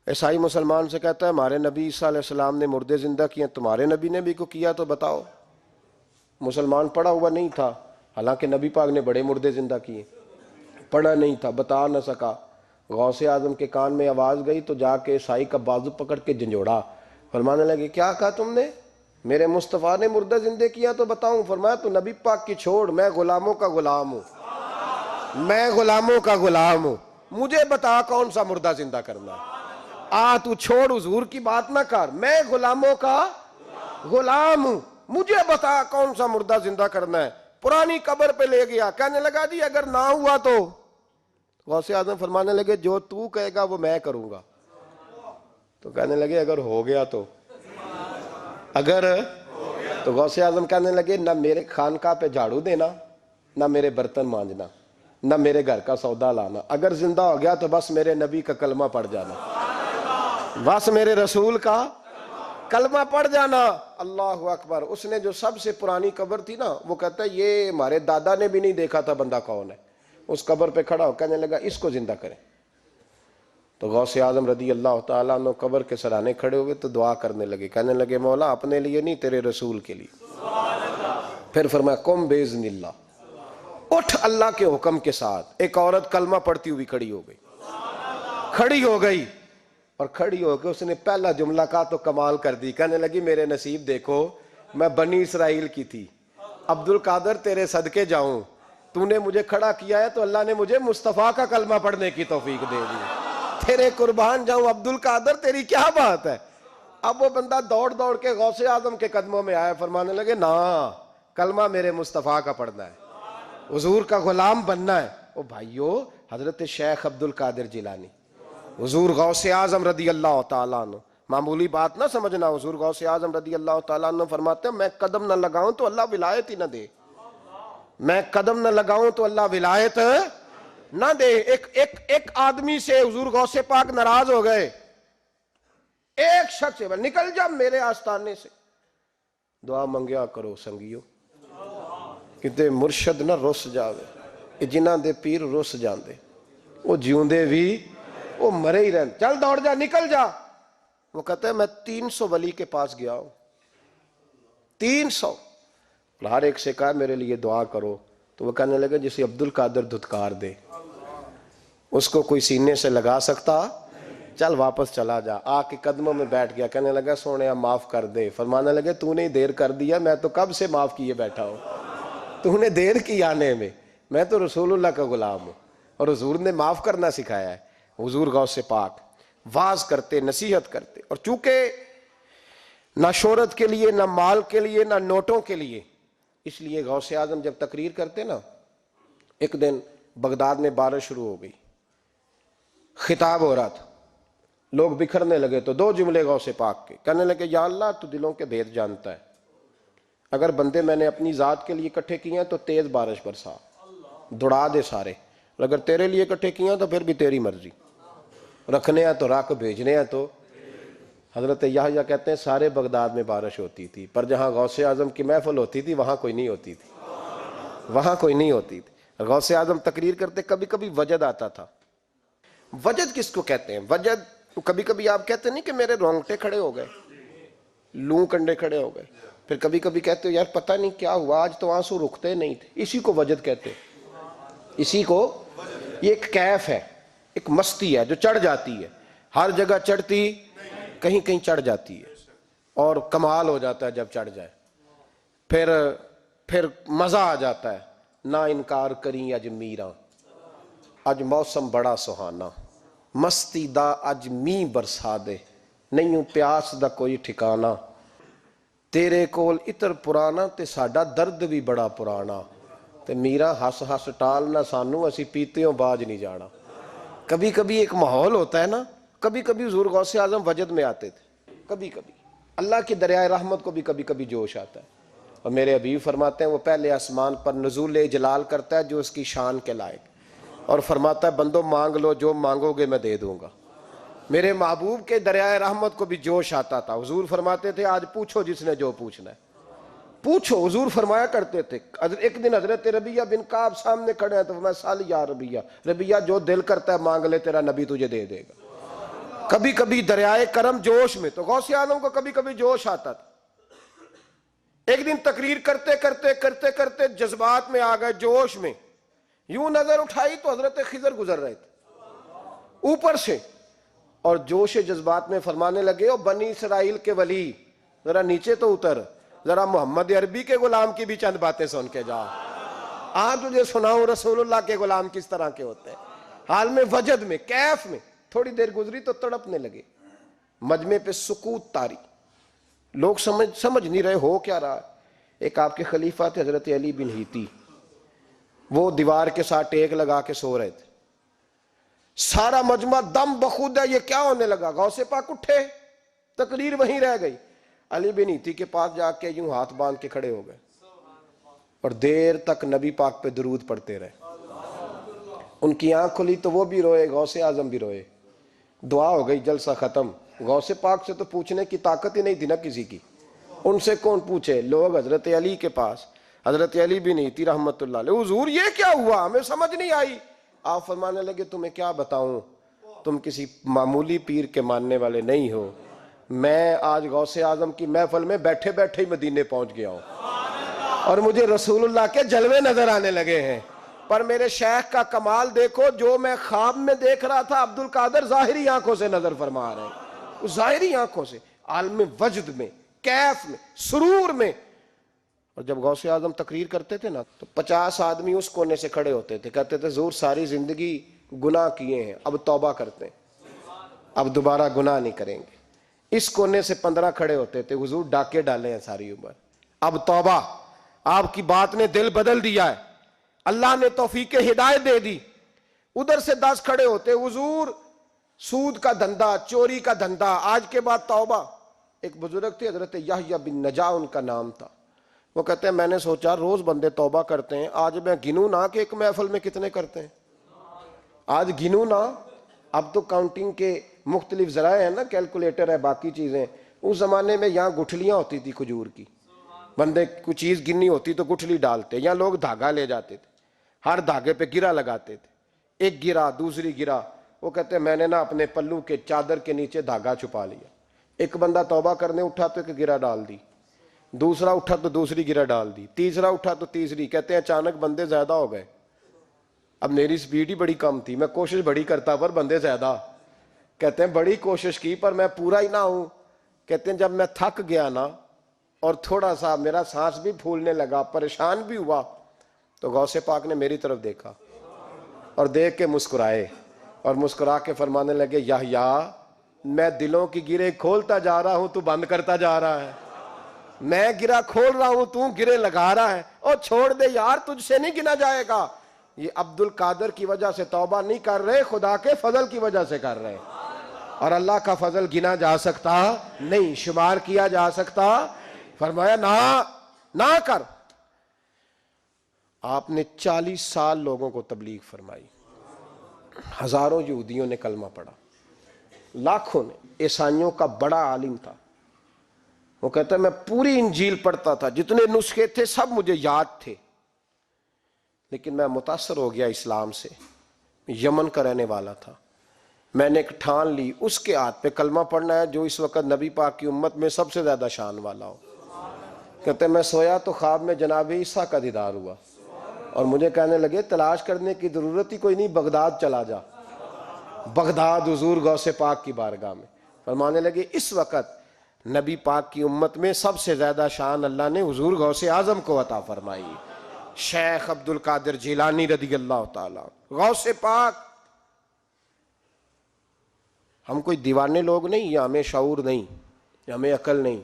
عیسائی مسلمان سے کہتا ہے ہمارے نبی عیسیٰ علیہ السلام نے مردے زندہ کیے، تمہارے نبی نے بھی کو کیا تو بتاؤ۔ مسلمان پڑھا ہوا نہیں تھا، حالانکہ نبی پاک نے بڑے مردے زندہ کیے، پڑھا نہیں تھا، بتا نہ سکا۔ غوث اعظم کے کان میں آواز گئی تو جا کے عیسائی کا بازو پکڑ کے جھنجھوڑا، فرمانے لگے کیا کہا تم نے؟ میرے مصطفیٰ نے مردہ زندہ کیا تو بتاؤں؟ فرمایا تو نبی پاک کی چھوڑ، میں غلاموں کا غلام ہوں، میں غلاموں کا غلام ہوں، مجھے بتا کون سا مردہ زندہ کرنا ہے۔ تو چھوڑ حضور کی بات نہ کر، میں غلاموں کا غلام ہوں، مجھے بتا کون سا مردہ زندہ کرنا ہے۔ پرانی قبر پہ لے گیا، کہنے لگا جی اگر نہ ہوا تو؟ غوث اعظم فرمانے لگے جو تو کہے گا وہ میں کروں گا۔ تو کہنے لگے اگر ہو گیا تو؟ اگر تو غوث اعظم کہنے لگے نہ میرے خانقاہ پہ جھاڑو دینا، نہ میرے برتن مانجنا، نہ میرے گھر کا سودا لانا، اگر زندہ ہو گیا تو بس میرے نبی کا کلمہ پڑھ جانا، بس میرے رسول کا کلمہ پڑھ جانا۔ اللہ اکبر۔ اس نے جو سب سے پرانی قبر تھی نا، وہ کہتا ہے یہ ہمارے دادا نے بھی نہیں دیکھا تھا بندہ کون ہے۔ اس قبر پہ کھڑا ہو کہنے لگا اس کو زندہ کریں۔ تو غوث اعظم رضی اللہ تعالیٰ عنہ قبر کے سرانے کھڑے ہوئے تو دعا کرنے لگے، کہنے لگے مولا اپنے لیے نہیں، تیرے رسول کے لیے۔ پھر فرمایا قم باذن اللہ، اٹھ اللہ کے حکم کے ساتھ۔ ایک عورت کلمہ پڑھتی ہوئی کھڑی ہو گئی، کھڑی ہو گئی، اور کھڑی ہو کے اس نے پہلا جملہ کہا تو کمال کر دی، کہنے لگی میرے نصیب دیکھو، میں بنی اسرائیل کی تھی، عبد القادر تیرے صدقے جاؤں، تو نے مجھے کھڑا کیا ہے تو اللہ نے مجھے مصطفیٰ کا کلمہ پڑھنے کی توفیق دے دی، تیرے قربان جاؤں عبد القادر، تیری کیا بات ہے۔ اب وہ بندہ دوڑ دوڑ کے غوث اعظم کے قدموں میں آیا، فرمانے لگے نا کلمہ میرے مصطفیٰ کا پڑھنا ہے، حضور کا غلام بننا ہے۔ او بھائیو، حضرت شیخ عبد القادر جیلانی، حضور غوث اعظم رضی اللہ تعالیٰ عنہ، معمولی بات نہ سمجھنا، حضور غوث اعظم رضی اللہ تعالیٰ عنہ فرماتے ہیں میں قدم نہ لگاؤں تو اللہ ولایت ہی نہ دے، میں قدم نہ لگاؤں تو اللہ ولایت نہ دے۔ ایک آدمی سے حضور غوث پاک ناراض ہو گئے، ایک شخص سے نکل جا میرے آستانے سے۔ دعا منگیا کرو سنگیو، کتے مرشد نہ رس جاوے، جنہ دے پیر رس جاندے، وہ جیوندے بھی وہ مرے ہی رہن، چل دوڑ جا، نکل جا۔ وہ کہتا ہے میں 300 ولی کے پاس گیا ہوں، 300، ہر ایک سے کہا میرے لیے دعا کرو، تو وہ کہنے لگے جسے عبد القادر دھتکار دے اس کو کوئی سینے سے لگا سکتا، چل واپس چلا جا۔ آ کے قدموں میں بیٹھ گیا، کہنے لگا سونے معاف کر دے۔ فرمانے لگے تو نے دیر کر دیا، میں تو کب سے معاف کیے بیٹھا ہوں، تو نے دیر کی آنے میں تو رسول اللہ کا غلام ہوں، اور حضور نے معاف کرنا سکھایا ہے۔ حضور غوث پاک واز کرتے، نصیحت کرتے، اور چونکہ نہ شہرت کے لیے، نہ مال کے لیے، نہ نوٹوں کے لیے، اس لیے غوث اعظم جب تقریر کرتے نا، ایک دن بغداد میں بارش شروع ہو گئی، خطاب ہو رہا تھا، لوگ بکھرنے لگے، تو 2 جملے غوث پاک کے، کہنے لگے یا اللہ تو دلوں کے بھید جانتا ہے، اگر بندے میں نے اپنی ذات کے لیے اکٹھے کیے ہیں تو تیز بارش برسا، دوڑا دے سارے، اور اگر تیرے لیے اکٹھے کیے ہیں تو پھر بھی تیری مرضی، رکھنے ہیں تو رکھ، بھیجنے ہیں تو۔ حضرت یحییٰ کہتے ہیں سارے بغداد میں بارش ہوتی تھی، پر جہاں غوث اعظم کی محفل ہوتی تھی وہاں کوئی نہیں ہوتی تھی، وہاں کوئی نہیں ہوتی تھی۔ غوث اعظم تقریر کرتے، کبھی کبھی وجد آتا تھا۔ وجد کس کو کہتے ہیں؟ وجد کبھی کبھی آپ کہتے نہیں کہ میرے رونگٹے کھڑے ہو گئے، لوں کنڈے کھڑے ہو گئے، پھر کبھی کبھی کہتے ہو یار پتہ نہیں کیا ہوا، آج تو آنسو رکتے نہیں تھے، اسی کو وجد کہتے ہیں، اسی کو، یہ ایک کیف ہے، ایک مستی ہے جو چڑھ جاتی ہے، ہر جگہ چڑھتی کہیں کہیں چڑھ جاتی ہے، اور کمال ہو جاتا ہے جب چڑھ جائے، پھر مزہ آ جاتا ہے۔ نہ انکار کریں اج میراں، اج موسم بڑا سہانا، مستی دا اج می برسا دے، نہیں پیاس دا کوئی ٹھکانا، تیرے کول اتر پرانا تے ساڈا درد بھی بڑا پرانا، تے میرا ہس ہس ٹال نہ سانو، اسی پیتےوں باج نہیں جانا۔ کبھی کبھی ایک ماحول ہوتا ہے نا، کبھی کبھی حضور غوث اعظم وجد میں آتے تھے، کبھی کبھی اللہ کی دریائے رحمت کو بھی کبھی کبھی جوش آتا ہے، اور میرے حبیب فرماتے ہیں وہ پہلے آسمان پر نزول جلال کرتا ہے جو اس کی شان کے لائق، اور فرماتا ہے بندو مانگ لو جو مانگو گے میں دے دوں گا۔ میرے محبوب کے دریائے رحمت کو بھی جوش آتا تھا، حضور فرماتے تھے آج پوچھو جس نے جو پوچھنا ہے، پوچھو، حضور فرمایا کرتے تھے، ایک دن حضرت ربیہ بن کعب سامنے کھڑے ہیں تو میں سال یا ربیہ، ربیہ جو دل کرتا ہے مانگ لے، تیرا نبی تجھے دے دے گا۔ کبھی کبھی دریائے کرم جوش میں، تو غوث اعظم کو کبھی کبھی جوش آتا تھا۔ ایک دن تقریر کرتے کرتے کرتے کرتے جذبات میں آ گئے، جوش میں، یوں نظر اٹھائی تو حضرت خضر گزر رہے تھے اوپر سے، اور جوش جذبات میں فرمانے لگے، او بنی اسرائیل کے ولی ذرا نیچے تو اتر، ذرا محمد عربی کے غلام کی بھی چند باتیں سن کے جا، آج تجھے سناؤں رسول اللہ کے غلام کس طرح کے ہوتے ہیں۔ حال میں وجد میں، کیف میں، تھوڑی دیر گزری تو تڑپنے لگے، مجمع پہ سکوت طاری، لوگ سمجھ نہیں رہے ہو کیا رہا ہے۔ ایک آپ کے خلیفہ تھے حضرت علی بن ہیتی، وہ دیوار کے ساتھ ٹیک لگا کے سو رہے تھے، سارا مجمع دم بخود ہے، یہ کیا ہونے لگا؟ غوث پاک اٹھے، تقریر وہیں رہ گئی، علی بن ہیتی کے پاس جا کے یوں ہاتھ باندھ کے کھڑے ہو گئے اور دیر تک نبی پاک پہ درود پڑھتے رہے۔ ان کی آنکھ کھلی تو وہ بھی روئے، غوث اعظم بھی روئے، دعا ہو گئی، جلسہ ختم۔ غوث پاک سے تو پوچھنے کی طاقت ہی نہیں تھی نا کسی کی، ان سے کون پوچھے؟ لوگ حضرت علی کے پاس، حضرت علی بن ہیتی رحمت اللہ علیہ، حضور یہ کیا ہوا؟ ہمیں سمجھ نہیں آئی۔ آپ فرمانے لگے، تمہیں کیا بتاؤں، تم کسی معمولی پیر کے ماننے والے نہیں ہو، میں آج غوث اعظم کی محفل میں بیٹھے بیٹھے ہی مدینے پہنچ گیا ہوں اور مجھے رسول اللہ کے جلوے نظر آنے لگے ہیں، پر میرے شیخ کا کمال دیکھو، جو میں خواب میں دیکھ رہا تھا عبد القادر ظاہری آنکھوں سے نظر فرما رہے ہیں، ظاہری آنکھوں سے، عالم وجد میں، کیف میں، سرور میں۔ اور جب غوث اعظم تقریر کرتے تھے نا تو 50 آدمی اس کونے سے کھڑے ہوتے تھے، کہتے تھے حضور ساری زندگی گناہ کیے ہیں، اب توبہ کرتے ہیں، اب دوبارہ گناہ نہیں کریں گے۔ اس کونے سے 15 کھڑے ہوتے تھے، حضور ڈاکے ڈالے ہیں ساری عمر، اب توبہ، آپ کی بات نے دل بدل دیا ہے، اللہ نے توفیق ہدایت دے دی۔ ادھر سے 10 کھڑے ہوتے، حضور سود کا دھندا، چوری کا دھندا، آج کے بعد توبہ۔ ایک بزرگ تھے حضرت یحییٰ بن نجا ان کا نام تھا، وہ کہتے ہیں میں نے سوچا روز بندے توبہ کرتے ہیں، آج میں گنوں نہ کہ ایک محفل میں کتنے کرتے ہیں، آج گنوں نہ۔ اب تو کاؤنٹنگ کے مختلف ذرائع ہیں نا، کیلکولیٹر ہے، باقی چیزیں۔ اس زمانے میں یہاں گٹھلیاں ہوتی تھی کھجور کی، بندے کوئی چیز گننی ہوتی تو گٹھلی ڈالتے، یا لوگ دھاگا لے جاتے تھے، ہر دھاگے پہ گرا لگاتے تھے، ایک گرا دوسری گرا، وہ کہتے ہیں میں نے نا اپنے پلو کے چادر کے نیچے دھاگا چھپا لیا، ایک بندہ توبہ کرنے اٹھا تو ایک گرا ڈال دی، دوسرا اٹھا تو دوسری گرا ڈال دی، تیسرا اٹھا تو تیسری، کہتے ہیں اچانک بندے زیادہ ہو گئے، اب میری سپیڈ ہی بڑی کم تھی، میں کوشش بڑی کرتا پر بندے زیادہ، کہتے ہیں بڑی کوشش کی پر میں پورا ہی نہ ہوں، کہتے ہیں جب میں تھک گیا نا اور تھوڑا سا میرا سانس بھی پھولنے لگا، پریشان بھی ہوا، تو غوث پاک نے میری طرف دیکھا اور دیکھ کے مسکرائے اور مسکرا کے فرمانے لگے، یحییٰ میں دلوں کی گرے کھولتا جا رہا ہوں، تو بند کرتا جا رہا ہے، میں گرا کھول رہا ہوں، تو گرے لگا رہا ہے، اور چھوڑ دے یار، تجھ سے نہیں گنا جائے گا۔ یہ عبد القادر کی وجہ سے توبہ نہیں کر رہے، خدا کے فضل کی وجہ سے کر رہے، اور اللہ کا فضل گنا جا سکتا نہیں، شمار کیا جا سکتا۔ فرمایا نہ کر۔ آپ نے 40 سال لوگوں کو تبلیغ فرمائی، ہزاروں یہودیوں نے کلمہ پڑھا، لاکھوں نے، عیسائیوں کا بڑا عالم تھا، وہ کہتا ہے میں پوری انجیل پڑھتا تھا، جتنے نسخے تھے سب مجھے یاد تھے، لیکن میں متاثر ہو گیا اسلام سے، یمن کا رہنے والا تھا، میں نے ایک ٹھان لی اس کے ہاتھ پہ کلمہ پڑھنا ہے جو اس وقت نبی پاک کی امت میں سب سے زیادہ شان والا ہو۔ کہتے ہیں میں سویا تو خواب میں جناب عیسیٰ کا دیدار ہوا اور مجھے کہنے لگے تلاش کرنے کی ضرورت ہی کوئی نہیں، بغداد چلا جا، بغداد حضور غوث پاک کی بارگاہ میں۔ فرمانے لگے اس وقت نبی پاک کی امت میں سب سے زیادہ شان اللہ نے حضور غوث اعظم کو عطا فرمائی، شیخ عبد القادر جیلانی رضی اللہ تعالیٰ، غوث پاک۔ ہم کوئی دیوانے لوگ نہیں، یا ہمیں شعور نہیں، یا ہمیں عقل نہیں،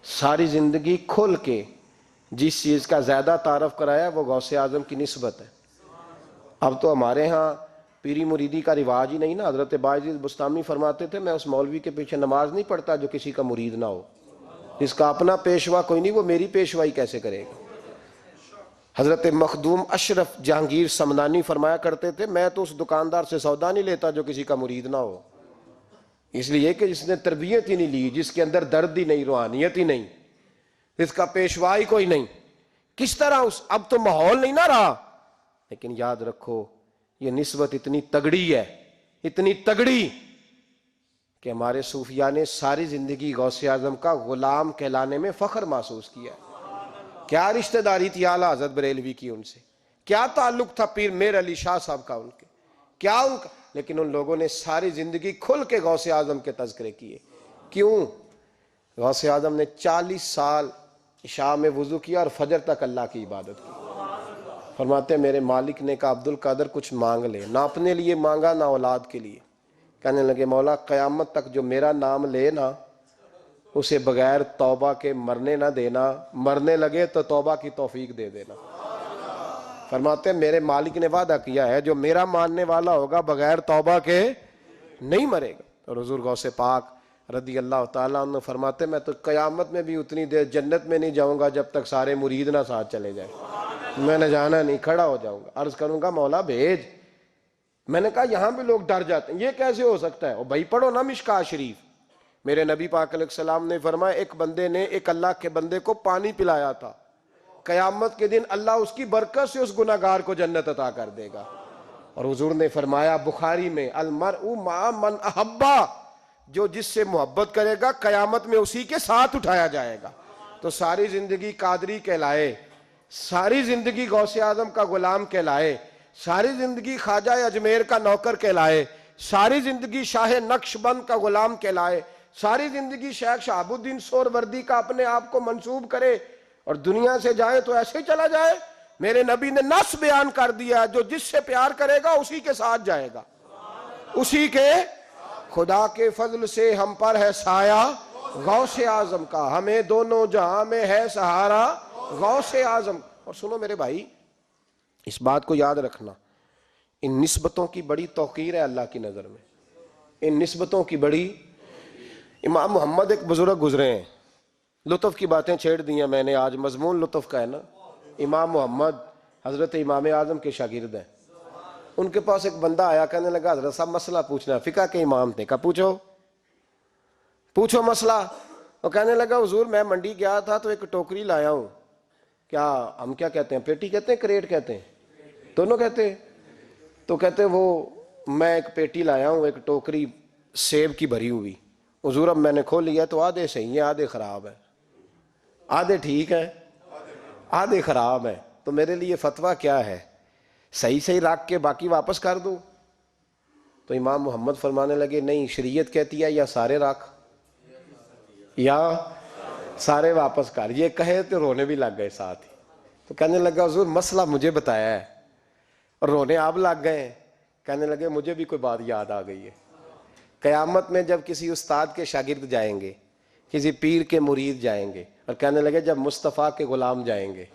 ساری زندگی کھل کے جس چیز کا زیادہ تعارف کرایا وہ غوث اعظم کی نسبت ہے۔ اب تو ہمارے ہاں پیری مریدی کا رواج ہی نہیں نا، حضرت باعزید بستامی فرماتے تھے میں اس مولوی کے پیچھے نماز نہیں پڑھتا جو کسی کا مرید نہ ہو، جس کا اپنا پیشوا کوئی نہیں وہ میری پیشوائی کیسے کرے گا۔ حضرت مخدوم اشرف جہانگیر سمنانی فرمایا کرتے تھے میں تو اس دکاندار سے سودا نہیں لیتا جو کسی کا مرید نہ ہو، اس لیے کہ جس نے تربیت ہی نہیں لی، جس کے اندر درد ہی نہیں، روحانیت ہی نہیں، اس کا پیشوا ہی کوئی نہیں. کس طرح اب تو ماحول نہیں نہ رہا. لیکن یاد رکھو یہ نسبت اتنی تگڑی ہے، اتنی تگڑی کہ ہمارے صوفیاء نے ساری زندگی غوث اعظم کا غلام کہلانے میں فخر محسوس کیا. کیا رشتہ داری تھی اعلیٰ حضرت بریلوی کی ان سے، کیا تعلق تھا پیر میر علی شاہ صاحب کا ان کے، کیا ان کا، لیکن ان لوگوں نے ساری زندگی کھل کے غوث اعظم کے تذکرے کیے. کیوں؟ غوث اعظم نے 40 سال عشاء میں وضو کیا اور فجر تک اللہ کی عبادت کی. فرماتے ہیں میرے مالک نے کہا عبد القادر کچھ مانگ لے. نہ اپنے لیے مانگا نہ اولاد کے لیے. کہنے لگے مولا قیامت تک جو میرا نام لے نا اسے بغیر توبہ کے مرنے نہ دینا، مرنے لگے تو توبہ کی توفیق دے دینا. فرماتے ہیں میرے مالک نے وعدہ کیا ہے جو میرا ماننے والا ہوگا بغیر توبہ کے نہیں مرے گا. اور حضور غوث پاک رضی اللہ تعالیٰ عنہ فرماتے میں تو قیامت میں بھی اتنی دیر جنت میں نہیں جاؤں گا جب تک سارے مرید نہ ساتھ چلے جائیں. میں نے جانا نہیں، کھڑا ہو جاؤں گا، عرض کروں گا مولا بھیج. میں نے کہا یہاں بھی لوگ ڈر جاتے ہیں، یہ کیسے ہو سکتا ہے؟ اور بھائی پڑھو نا مشکاہ شریف. میرے نبی پاک علیہ السلام نے فرمایا ایک بندے نے ایک اللہ کے بندے کو پانی پلایا تھا، قیامت کے دن اللہ اس کی برکت سے اس گناہگار کو جنت عطا کر دے گا. اور حضور نے فرمایا بخاری میں المرء مع من احبا، جو جس سے محبت کرے گا قیامت میں اسی کے ساتھ اٹھایا جائے گا. تو ساری زندگی قادری کہلائے، ساری زندگی غوث اعظم کا غلام کہلائے، ساری زندگی خواجہ اجمیر کا نوکر کہلائے، ساری زندگی شاہ نقش بند کا غلام کہلائے، ساری زندگی شیخ شہاب الدین سہروردی کا اپنے آپ کو منسوب کرے اور دنیا سے جائے تو ایسے ہی چلا جائے. میرے نبی نے نص بیان کر دیا جو جس سے پیار کرے گا اسی کے ساتھ جائے گا، اسی کے. خدا کے فضل سے ہم پر ہے سایہ غوث اعظم کا، ہمیں دونوں جہاں میں ہے سہارا غوث اعظم. اور سنو میرے بھائی اس بات کو یاد رکھنا، ان نسبتوں کی بڑی توقیر ہے اللہ کی نظر میں، ان نسبتوں کی بڑی. امام محمد ایک بزرگ گزرے ہیں، لطف کی باتیں چھیڑ دی ہیں میں نے، آج مضمون لطف کا ہے نا. امام محمد حضرت امام اعظم کے شاگرد ہیں. ان کے پاس ایک بندہ آیا، کہنے لگا حضرت صاحب مسئلہ پوچھنا. فقہ کے امام تھے. کہا پوچھو مسئلہ. وہ کہنے لگا حضور میں منڈی گیا تھا تو ایک ٹوکری لایا ہوں. کیا ہم کیا کہتے ہیں، پیٹی کہتے ہیں کریٹ کہتے ہیں؟ دونوں کہتے ہیں. تو کہتے وہ میں ایک پیٹی لایا ہوں، ایک ٹوکری سیب کی بھری ہوئی. حضور اب میں نے کھول لیا تو آدھے صحیح ہیں آدھے خراب ہیں، آدھے ٹھیک ہیں آدھے خراب ہیں. تو میرے لیے فتویٰ کیا ہے، صحیح صحیح رکھ کے باقی واپس کر دوں؟ تو امام محمد فرمانے لگے نہیں، شریعت کہتی ہے یا سارے رکھ یا سارے واپس کر. یہ کہے تو رونے بھی لگ گئے ساتھ ہی. تو کہنے لگا حضور مسئلہ مجھے بتایا ہے اور رونے آپ لگ گئے. کہنے لگے مجھے بھی کوئی بات یاد آ گئی ہے. قیامت میں جب کسی استاد کے شاگرد جائیں گے، کسی پیر کے مرید جائیں گے، اور کہنے لگے جب مصطفیٰ کے غلام جائیں گے،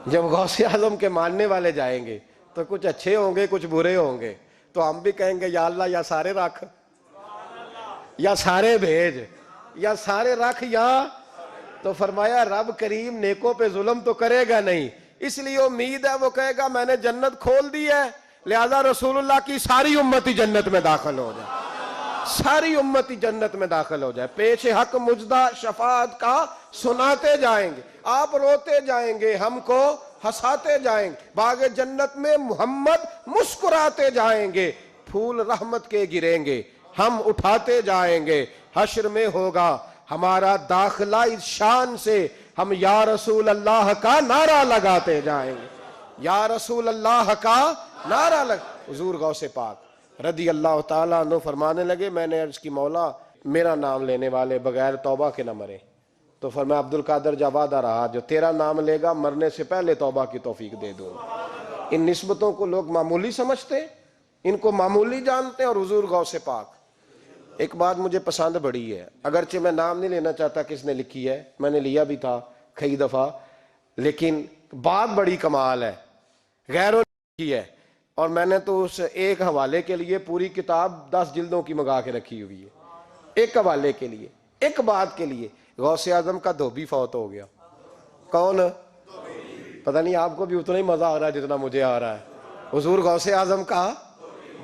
جب غوث اعظم کے ماننے والے جائیں گے تو کچھ اچھے ہوں گے کچھ برے ہوں گے. تو ہم بھی کہیں گے یا اللہ یا سارے رکھ یا سارے بھیج یا سارے رکھ یا. تو فرمایا رب کریم نیکوں پہ ظلم تو کرے گا نہیں، اس لیے امید ہے وہ کہے گا میں نے جنت کھول دی ہے، لہذا رسول اللہ کی ساری امتی جنت میں داخل ہو جائے، ساری امتی جنت میں داخل ہو جائے. پیش حق مجدہ شفاعت کا سناتے جائیں گے، آپ روتے جائیں گے، ہم کو ہنساتے جائیں گے. باغ جنت میں محمد مسکراتے جائیں گے، پھول رحمت کے گریں گے، ہم اٹھاتے جائیں گے. حشر میں ہوگا ہمارا داخلہ اس شان سے، ہم یا رسول اللہ کا نعرہ لگاتے جائیں گے، یا رسول اللہ کا نعرہ حضور غوث پاک رضی اللہ تعالیٰ عنہ فرمانے لگے میں نے عرض کی مولا میرا نام لینے والے بغیر توبہ کے نہ مرے. تو فرمایا عبد القادر جا وعدہ رہا جو تیرا نام لے گا مرنے سے پہلے توبہ کی توفیق دے دوں. ان نسبتوں کو لوگ معمولی سمجھتے، ان کو معمولی جانتے ہیں. اور حضور غوث پاک ایک بات مجھے پسند بڑی ہے، اگرچہ میں نام نہیں لینا چاہتا کس نے لکھی ہے، میں نے لیا بھی تھا کئی دفعہ، لیکن بات بڑی کمال ہے، غیروں نے لکھی ہے. اور میں نے تو اس ایک حوالے کے لیے پوری کتاب 10 جلدوں کی منگا کے رکھی ہوئی ہے، ایک حوالے کے لیے، ایک بات کے لیے. غوث اعظم کا دھوبی فوت ہو گیا. کون؟ پتہ نہیں آپ کو بھی اتنا ہی مزہ آ رہا ہے جتنا مجھے آ رہا ہے. حضور غوث اعظم کا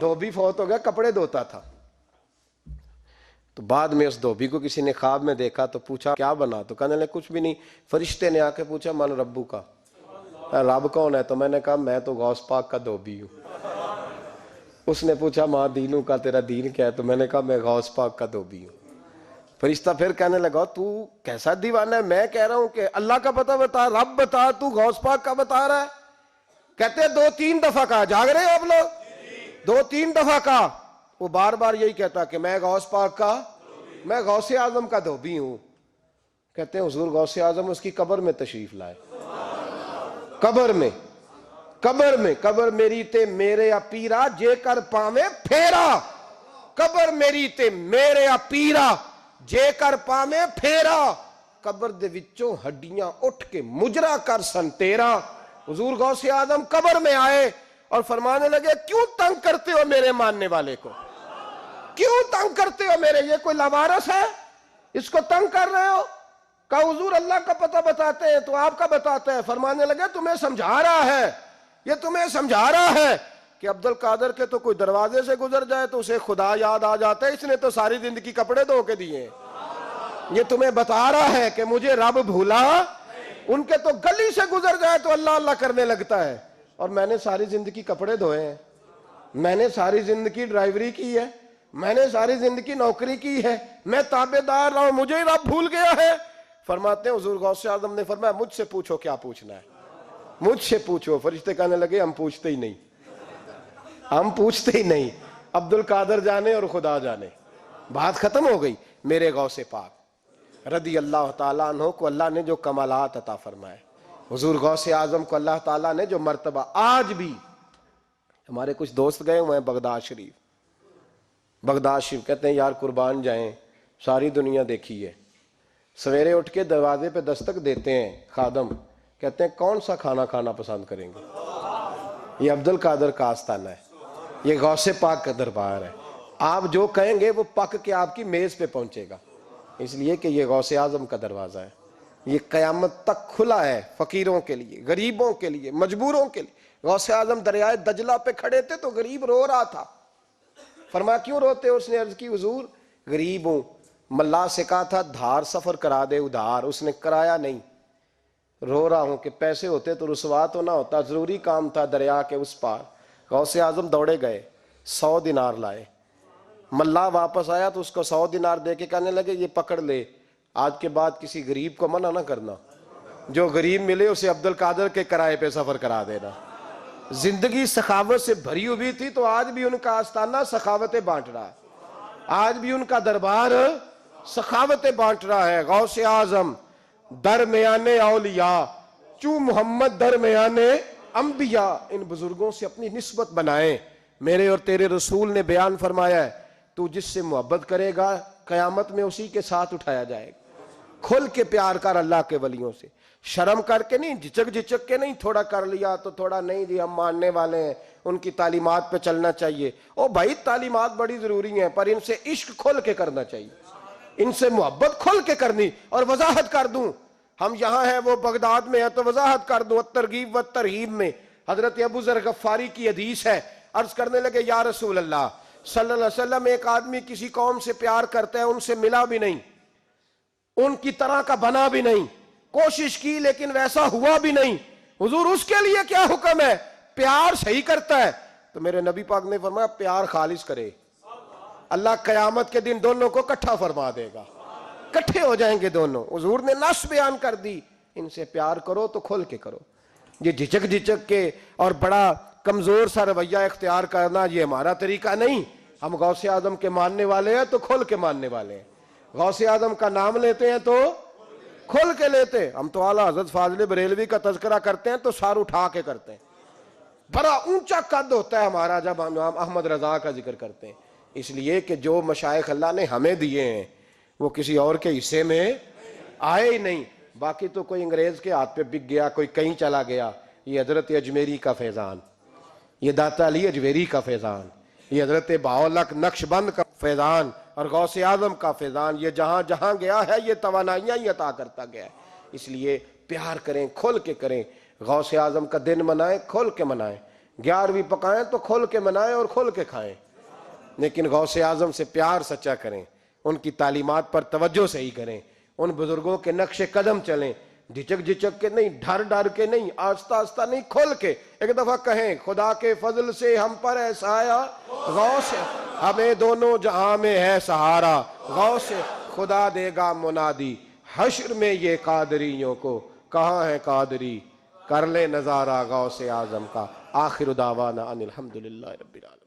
دھوبی فوت ہو گیا، کپڑے دھوتا تھا. تو بعد میں اس دھوبی کو کسی نے خواب میں دیکھا تو پوچھا کیا بنا؟ تو کہنے لگے کچھ بھی نہیں. فرشتے نے آ کے پوچھا من ربو کا، رب کون ہے؟ تو میں نے کہا میں تو غوث پاک کا دھوبی ہوں. اس نے پوچھا ماں دینوں کا، تیرا دین کیا ہے؟ تو میں نے کہا میں غوث پاک کا دھوبی ہوں. فرشتہ پھر کہنے لگا تو کیسا دیوانہ ہے، میں کہہ رہا ہوں کہ اللہ کا پتہ بتا، رب بتا، تو غوث پاک کا بتا رہا ہے. کہتے ہیں 2-3 دفعہ کہا. جاگ رہے ہو آپ لوگ؟ 2-3 دفعہ کہا. وہ بار بار یہی کہتا کہ میں غوث پاک کا، میں غوث اعظم کا دھوبی ہوں. کہتے ہیں حضور غوث اعظم اس کی قبر میں تشریف لائے. قبر میری تے میرے اپیرا جے کر پاوے پھیرا. قبر میری تے میرے اپیرا جے کر پاوے پھیرا. قبر دے وچوں ہڈیاں اٹھ کے مجرا کر سن تیرا. حضور غوث اعظم قبر میں آئے اور فرمانے لگے کیوں تنگ کرتے ہو میرے ماننے والے کو؟ کیوں تنگ کرتے ہو میرے؟ یہ کوئی لوارث ہے اس کو تنگ کر رہے ہو؟ کہا حضور اللہ کا پتہ بتاتے ہیں تو آپ کا بتاتے ہیں. فرمانے لگے تمہیں سمجھا رہا ہے، یہ تمہیں سمجھا رہا ہے کہ عبد القادر کے تو کوئی دروازے سے گزر جائے تو اسے خدا یاد آ جاتا ہے، اس نے تو ساری زندگی کپڑے دھو کے دیے. یہ تمہیں بتا رہا ہے کہ مجھے رب بھولا، ان کے تو گلی سے گزر جائے تو اللہ اللہ کرنے لگتا ہے، اور میں نے ساری زندگی کپڑے دھوئے ہیں، میں نے ساری زندگی ڈرائیوری کی ہے، میں نے ساری زندگی نوکری کی ہے، میں تابعدار رہا ہوں، مجھے رب بھول گیا ہے. فرماتے ہیں حضور غوث اعظم نے فرمایا مجھ سے پوچھو کیا پوچھنا ہے، مجھ سے پوچھو. فرشتے کہنے لگے ہم پوچھتے ہی نہیں، ہم پوچھتے ہی نہیں، عبد القادر جانے اور خدا جانے. بات ختم ہو گئی. میرے غوث پاک رضی اللہ تعالیٰ عنہ کو اللہ نے جو کمالات عطا فرمائے، حضور غوث اعظم کو اللہ تعالیٰ نے جو مرتبہ، آج بھی ہمارے کچھ دوست گئے ہوئے ہیں بغداد شریف، کہتے ہیں یار قربان جائیں ساری دنیا دیکھی ہے. سویرے اٹھ کے دروازے پہ دستک دیتے ہیں خادم، کہتے ہیں کون سا کھانا کھانا پسند کریں گے؟ یہ عبد القادر کا آستانہ ہے، یہ غوث پاک کا دربار ہے. آپ جو کہیں گے وہ پک کے آپ کی میز پہ پہنچے گا، اس لیے کہ یہ غوث اعظم کا دروازہ ہے. یہ قیامت تک کھلا ہے فقیروں کے لیے، غریبوں کے لیے، مجبوروں کے لیے. غوث اعظم دریائے دجلہ پہ کھڑے تھے تو غریب رو رہا تھا. فرمایا کیوں روتے ہو؟ اس نے عرض کی حضور غریب ہوں، ملا سے کہا تھا دھار سفر کرا دے ادھار، اس نے کرایا نہیں، رو رہا ہوں کہ پیسے ہوتے تو رسوا تو نہ ہوتا، ضروری کام تھا دریا کے اس پار. غوث اعظم دوڑے گئے، 100 دینار لائے. ملا واپس آیا تو اس کو 100 دینار دے کے کہنے لگے یہ پکڑ لے، آج کے بعد کسی غریب کو منع نہ کرنا، جو غریب ملے اسے عبد القادر کے کرائے پہ سفر کرا دینا. زندگی سخاوت سے بھری ہوئی تھی تو آج بھی ان کا آستانہ سخاوتیں بانٹ رہا ہے، آج بھی ان کا دربار سخاوتیں بانٹ رہا ہے. غوث اعظم درمیان اولیاء چوں محمد درمیان انبیاء، ان بزرگوں سے اپنی نسبت بنائیں. میرے اور تیرے رسول نے بیان فرمایا ہے تو جس سے محبت کرے گا قیامت میں اسی کے ساتھ اٹھایا جائے گا. کھل کے پیار کر اللہ کے ولیوں سے، شرم کر کے نہیں، جھچک کے نہیں، تھوڑا کر لیا تو تھوڑا نہیں جی ہم ماننے والے ہیں، ان کی تعلیمات پہ چلنا چاہیے. او بھائی تعلیمات بڑی ضروری ہیں پر ان سے عشق کھل کے کرنا چاہیے، ان سے محبت کھل کے کرنی. اور وضاحت کر دوں، ہم یہاں ہیں وہ بغداد میں ہے تو وضاحت کر دوں. الترغیب والترہیب میں حضرت ابو ذر غفاری کی حدیث ہے، عرض کرنے لگے یا رسول اللہ صلی اللہ علیہ وسلم ایک آدمی کسی قوم سے پیار کرتا ہے، ان سے ملا بھی نہیں، ان کی طرح کا بنا بھی نہیں، کوشش کی لیکن ویسا ہوا بھی نہیں، حضور اس کے لیے کیا حکم ہے؟ پیار صحیح کرتا ہے تو میرے نبی پاک نے فرمایا پیار خالص کرے، اللہ قیامت کے دن دونوں کو اکٹھا فرما دے گا، اکٹھے ہو جائیں گے دونوں. حضور نے نص بیان کر دی، ان سے پیار کرو تو کھل کے کرو. یہ جھچک کے اور بڑا کمزور سا رویہ اختیار کرنا یہ ہمارا طریقہ نہیں. ہم غوث اعظم کے ماننے والے ہیں تو کھل کے ماننے والے ہیں، غوث اعظم کا نام لیتے ہیں تو کھل کے لیتے. ہم تو اعلیٰ حضرت فاضل بریلوی کا تذکرہ کرتے ہیں تو سار اٹھا کے کرتے ہیں، بڑا اونچا قد ہوتا ہے ہمارا جب ہم احمد رضا کا ذکر کرتے ہیں، اس لیے کہ جو مشائخ اللہ نے ہمیں دیے ہیں وہ کسی اور کے حصے میں آئے ہی نہیں. باقی تو کوئی انگریز کے ہاتھ پہ بک گیا، کوئی کہیں چلا گیا. یہ حضرت اجمیری کا فیضان، یہ داتا علی اجمیری کا فیضان، یہ حضرت بہاءالحق نقشبند کا فیضان اور غوث اعظم کا فیضان، یہ جہاں جہاں گیا ہے یہ توانائیاں ہی عطا کرتا گیا ہے. اس لیے پیار کریں، کھل کے کریں. غوث اعظم کا دن منائیں، کھل کے منائیں. 11ویں پکائیں تو کھل کے منائیں اور کھل کے کھائیں، لیکن غوث اعظم سے پیار سچا کریں، ان کی تعلیمات پر توجہ سے ہی کریں، ان بزرگوں کے نقش قدم چلیں، جھچک کے نہیں، ڈر کے نہیں، آہستہ آہستہ نہیں، کھل کے ایک دفعہ کہیں خدا کے فضل سے ہم پر ہے سایہ غوث ہے، ہمیں دونوں جہاں میں ہے سہارا غوث ہے، خدا دے گا منادی حشر میں یہ قادریوں کو، کہاں ہے قادری کر لے نظارہ غوث اعظم کا۔ آخر دعوانا ان الحمدللہ رب العالمین۔